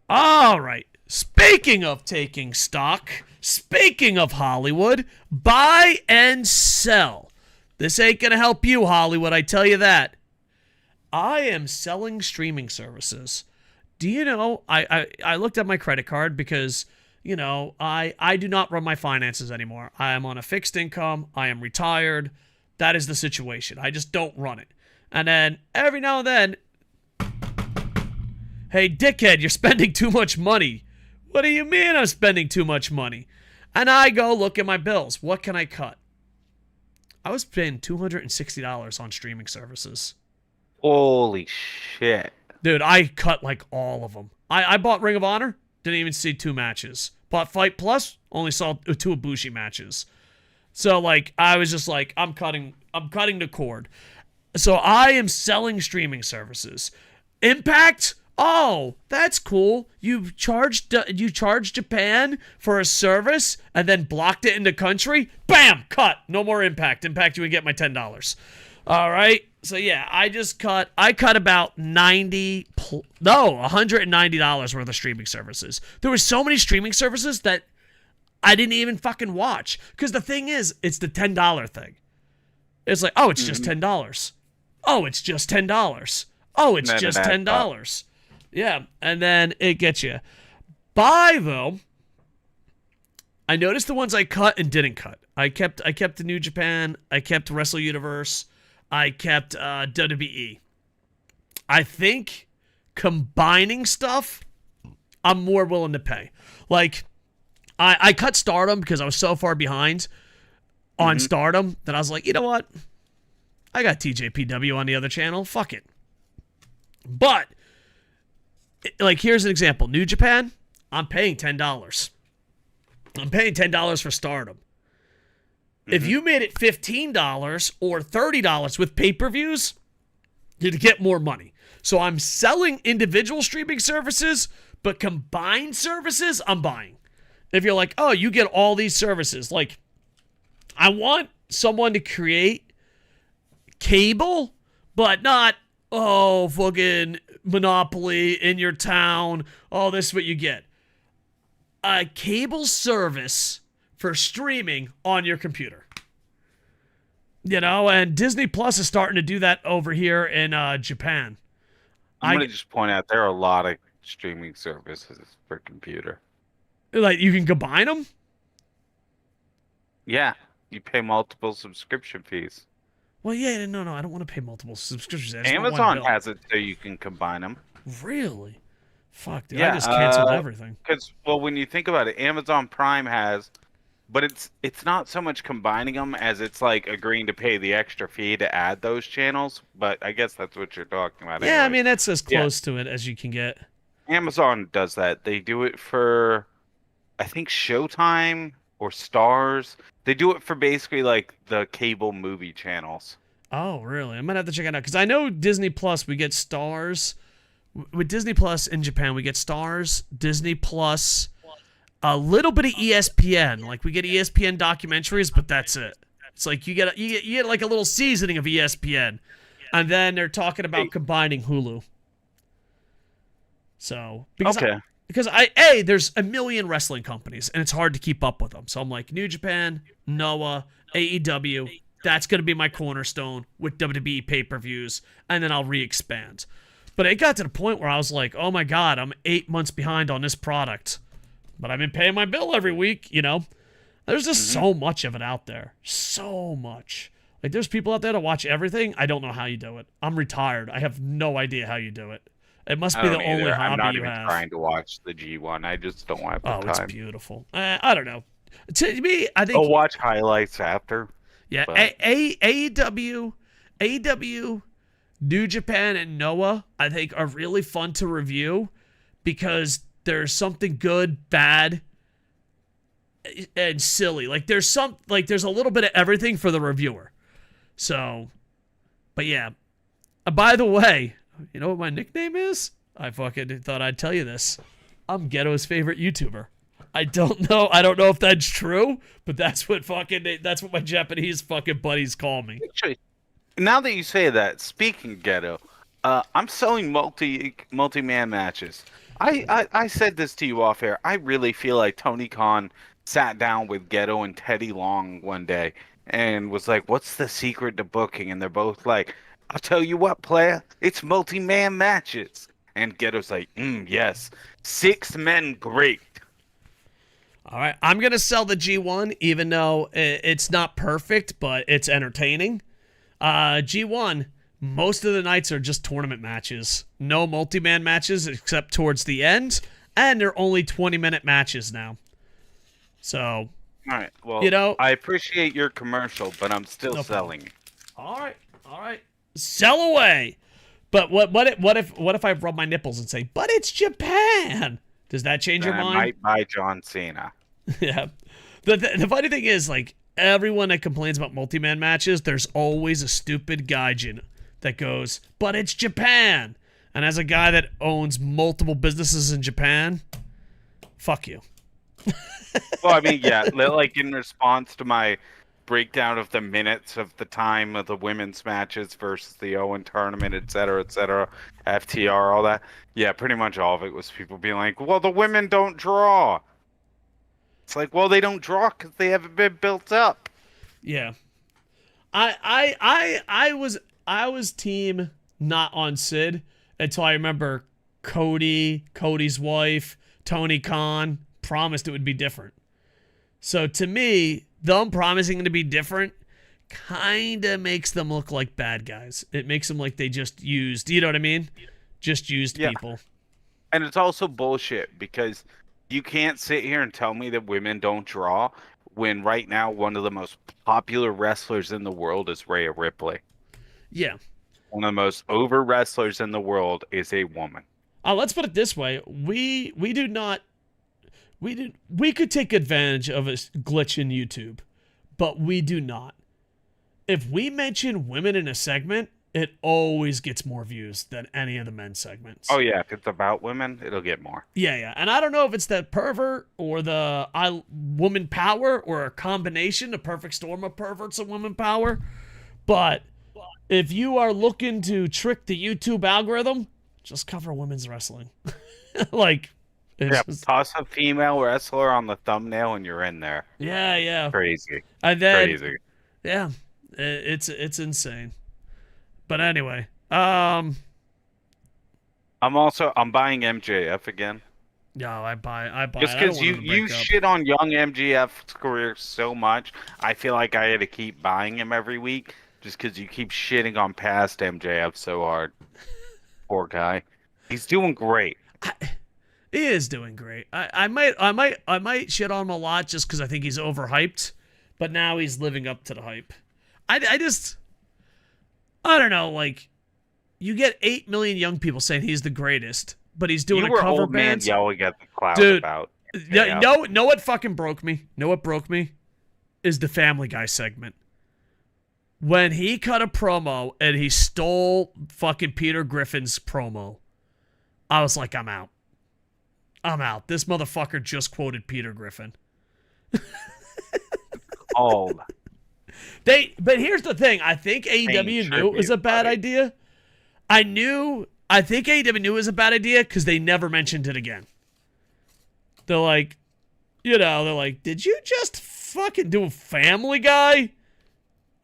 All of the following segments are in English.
All right. Speaking of taking stock, speaking of Hollywood, buy and sell. This ain't going to help you, Hollywood, I tell you that. I am selling streaming services. Do you know, I looked at my credit card because, I do not run my finances anymore. I am on a fixed income. I am retired. That is the situation. I just don't run it. And then every now and then, hey, dickhead, you're spending too much money. What do you mean I'm spending too much money? And I go look at my bills. What can I cut? I was paying $260 on streaming services. Holy shit. Dude, I cut like all of them. I bought Ring of Honor, didn't even see 2 matches. Bought Fight Plus, only saw 2 Ibushi matches. So like I was just like, I'm cutting the cord. So I am selling streaming services. Impact? Oh, that's cool. You charged Japan for a service and then blocked it in the country? Bam! Cut. No more Impact. Impact, you would get my $10. All right. So yeah, I cut about $190 worth of streaming services. There were so many streaming services that I didn't even fucking watch. Because the thing is, it's the $10 thing. It's like, oh, it's just $10. Oh, it's just $10. Oh, it's just $10. Yeah, and then it gets you. Buy, though, I noticed the ones I cut and didn't cut. I kept the New Japan. I kept Wrestle Universe. I kept WWE. I think combining stuff, I'm more willing to pay. Like, I cut Stardom because I was so far behind on Stardom that I was like, you know what? I got TJPW on the other channel. Fuck it. But, like, here's an example. New Japan, I'm paying $10. I'm paying $10 for Stardom. If you made it $15 or $30 with pay-per-views, you'd get more money. So I'm selling individual streaming services, but combined services, I'm buying. If you're like, oh, you get all these services. Like, I want someone to create cable, but not, oh, fucking Monopoly in your town. Oh, this is what you get. A cable service for streaming on your computer. And Disney Plus is starting to do that over here in Japan. I'm going to just point out there are a lot of streaming services for computer. Like, you can combine them? Yeah, you pay multiple subscription fees. Well, yeah, no, I don't want to pay multiple subscriptions. Amazon has it so you can combine them. Really? Fuck, dude, I just canceled everything. Because, well, when you think about it, Amazon Prime has, but it's not so much combining them as it's like agreeing to pay the extra fee to add those channels. But I guess that's what you're talking about. Yeah, anyways. I mean, that's as close to it as you can get. Amazon does that. They do it for, I think, Showtime or Stars. They do it for basically like the cable movie channels. Oh, really? I'm going to have to check it out. Because I know Disney Plus, we get Stars. With Disney Plus in Japan, we get Stars, Disney Plus, a little bit of ESPN. Like, we get ESPN documentaries, but that's it. It's like you get like a little seasoning of ESPN. And then they're talking about combining Hulu. So, because there's a million wrestling companies, and it's hard to keep up with them. So I'm like, New Japan, Noah, AEW, that's going to be my cornerstone with WWE pay-per-views, and then I'll re-expand. But it got to the point where I was like, oh my God, I'm 8 months behind on this product. But I've been paying my bill every week, There's just so much of it out there. So much. Like, there's people out there to watch everything. I don't know how you do it. I'm retired. I have no idea how you do it. It must be the only hobby you have. I'm not even trying to watch the G1. I just don't have the time. Oh, it's beautiful. I don't know. To me, I think... I'll watch highlights after. Yeah, AEW, New Japan, and Noah, I think, are really fun to review because there's something good, bad, and silly. Like, there's a little bit of everything for the reviewer. So, but yeah. By the way, you know what my nickname is? I fucking thought I'd tell you this. I'm Ghetto's favorite YouTuber. I don't know if that's true, but that's what my Japanese fucking buddies call me. Actually, now that you say that, speaking Ghetto, I'm selling multi-man matches. I said this to you off air. I really feel like Tony Khan sat down with Ghetto and Teddy Long one day and was like, "What's the secret to booking?" And they're both like, "I'll tell you what, player. It's multi-man matches." And Ghetto's like, "Yes, 6 men, great." All right, I'm gonna sell the G1, even though it's not perfect, but it's entertaining. G1, most of the nights are just tournament matches. No multi-man matches except towards the end, and they're only 20-minute matches now. So, All right. Well, you know, I appreciate your commercial, but I'm still selling. All right, sell away. But what if I rub my nipples and say, "But it's Japan"? Does that change your mind? I might buy John Cena. Yeah. The funny thing is, like, everyone that complains about multi-man matches, there's always a stupid gaijin that goes, "But it's Japan." And as a guy that owns multiple businesses in Japan, fuck you. Well, I mean, yeah, like in response to my breakdown of the minutes of the time of the women's matches versus the Owen tournament, et cetera, FTR, all that. Yeah, pretty much all of it was people being like, "Well, the women don't draw." It's like, well, they don't draw because they haven't been built up. Yeah. I was team not on Sid until I remember Cody's wife, Tony Khan promised it would be different. So to me, them promising to be different kind of makes them look like bad guys. It makes them like they just used, you know what I mean? Just used people. And it's also bullshit because you can't sit here and tell me that women don't draw when right now one of the most popular wrestlers in the world is Rhea Ripley. Yeah. One of the most over wrestlers in the world is a woman. Let's put it this way. We could take advantage of a glitch in YouTube, but we do not. If we mention women in a segment, it always gets more views than any of the men's segments. Oh yeah, if it's about women, it'll get more. Yeah. And I don't know if it's that pervert or the woman power or a combination, a perfect storm of perverts and woman power, but if you are looking to trick the YouTube algorithm, just cover women's wrestling. Like, toss a female wrestler on the thumbnail and you're in there. Yeah. Crazy. And then, crazy. Yeah, it's insane. But anyway, I'm buying MJF again. No, I buy. Just because you shit on young MJF's career so much, I feel like I had to keep buying him every week. Just because you keep shitting on past MJF so hard. Poor guy. He's doing great. He is doing great. I might shit on him a lot just because I think he's overhyped, but now he's living up to the hype. I don't know. Like, you get 8 million young people saying he's the greatest, but he's doing a cover old band. Man yelling at the cloud Dude, about. Know what fucking broke me? Know what broke me? Is the Family Guy segment. When he cut a promo and he stole fucking Peter Griffin's promo, I was like, I'm out. This motherfucker just quoted Peter Griffin. Old. But here's the thing. I think AEW knew it was a bad idea. I think AEW knew it was a bad idea because they never mentioned it again. They're like, did you just fucking do a Family Guy?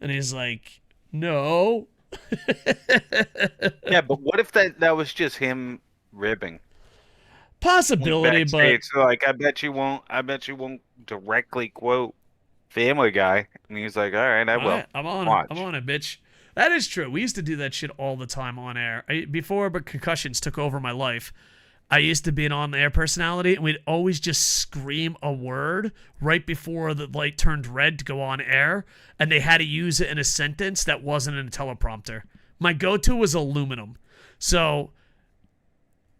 And he's like, no. Yeah, but what if that was just him ribbing? Possibility, but so like, I bet you won't directly quote Family Guy. And he's like, all right, I will. Right, I'm on it, bitch. That is true. We used to do that shit all the time on air. Before concussions took over my life, I used to be an on-air personality, and we'd always just scream a word right before the light turned red to go on air, and they had to use it in a sentence that wasn't in a teleprompter. My go-to was aluminum. So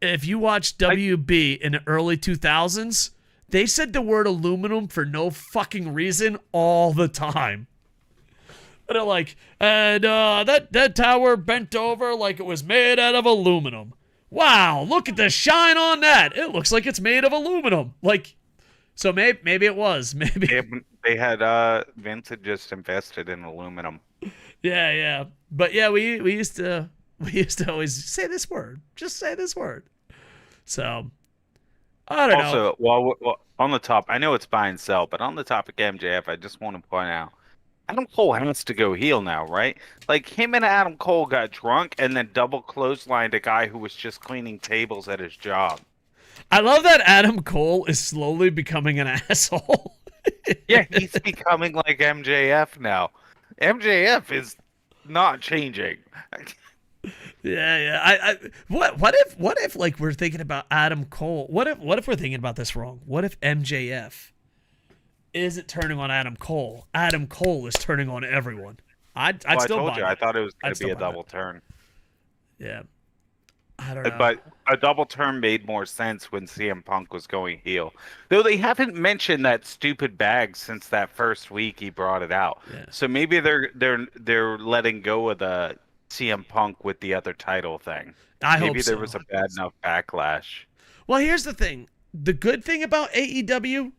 if you watch WB in the early 2000s, they said the word aluminum for no fucking reason all the time. And they're like, and that tower bent over like it was made out of aluminum. Wow, look at the shine on that. It looks like it's made of aluminum. Like, so maybe it was. Maybe they had Vince had just invested in aluminum. Yeah. But yeah, we used to always say this word. Just say this word. So I don't know. Also, well, on the top, I know it's buy and sell, but on the topic of MJF, I just want to point out Adam Cole has to go heel now, right? Like him and Adam Cole got drunk and then double clotheslined a guy who was just cleaning tables at his job. I love that Adam Cole is slowly becoming an asshole. Yeah, he's becoming like MJF now. MJF is not changing. Yeah. What if like we're thinking about Adam Cole? What if we're thinking about this wrong? What if MJF isn't turning on Adam Cole? Adam Cole is turning on everyone. I'd still I told buy you, that. I thought it was going I'd to be still a buy double that. turn. Yeah. I don't know. But a double turn made more sense when CM Punk was going heel. Though they haven't mentioned that stupid bag since that first week he brought it out. Yeah. So maybe they're letting go of the CM Punk with the other title thing. I hope Maybe so. there was a bad enough backlash. Well, here's the thing. The good thing about AEW,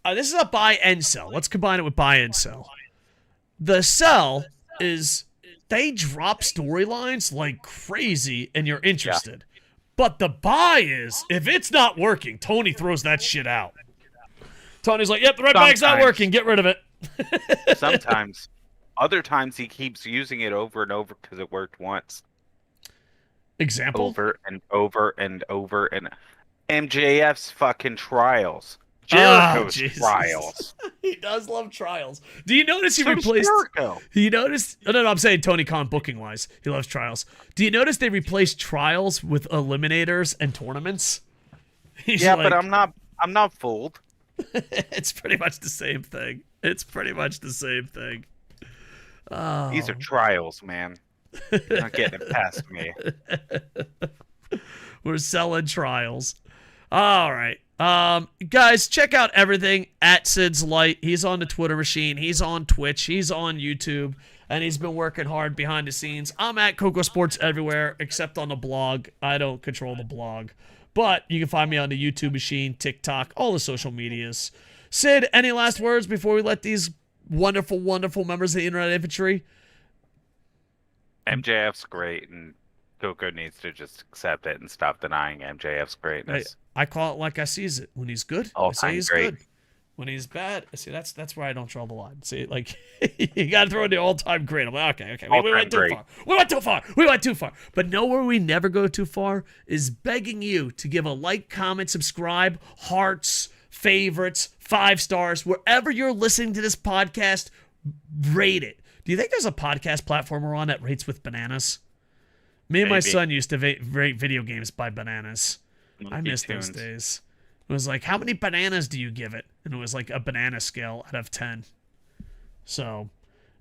this is a buy and sell. Let's combine it with buy and sell. The sell is they drop storylines like crazy and you're interested. Yeah. But the buy is, if it's not working, Tony throws that shit out. Tony's like, yep, the red bag's not working. Get rid of it. Sometimes. Other times he keeps using it over and over because it worked once. Example? Over and over and over and MJF's fucking trials. Jericho's trials. He does love trials. Do you notice he replaced Jericho? You noticed no, I'm saying Tony Khan booking wise. He loves trials. Do you notice they replaced trials with eliminators and tournaments? Yeah, like, but I'm not fooled. It's pretty much the same thing. Oh. These are trials, man. You're not getting it past me. We're selling trials. All right. Guys, check out everything at SidsLight. He's on the Twitter machine. He's on Twitch. He's on YouTube. And he's been working hard behind the scenes. I'm at Kocosports everywhere except on the blog. I don't control the blog. But you can find me on the YouTube machine, TikTok, all the social medias. Sid, any last words before we let these wonderful, wonderful members of the Internet Infantry? MJF's great, and Koco needs to just accept it and stop denying MJF's greatness. I call it like I sees it. When he's good, I say he's good. When he's bad, I say that's where I don't draw the line. See, like you got to throw in the all-time great. I'm like, okay, we went too far. We went too far. But know where we never go too far is begging you to give a like, comment, subscribe, hearts, favorites, 5 stars, wherever you're listening to this podcast. Rate it. Do you think there's a podcast platform we're on that rates with bananas? Me and my son used to rate video games by bananas. I miss those days. It was like, how many bananas do you give it? And it was like a banana scale out of 10. So,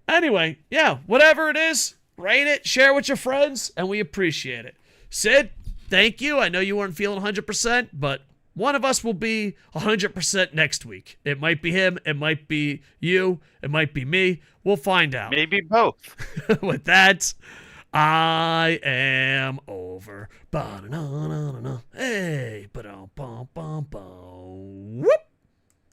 anyway, yeah, whatever it is, rate it, share with your friends, and we appreciate it. Sid, thank you. I know you weren't feeling 100%, but one of us will be 100% next week. It might be him. It might be you. It might be me. We'll find out. Maybe both. With that, I am over. Hey, ba-dum, bum, bum, bum. Whoop.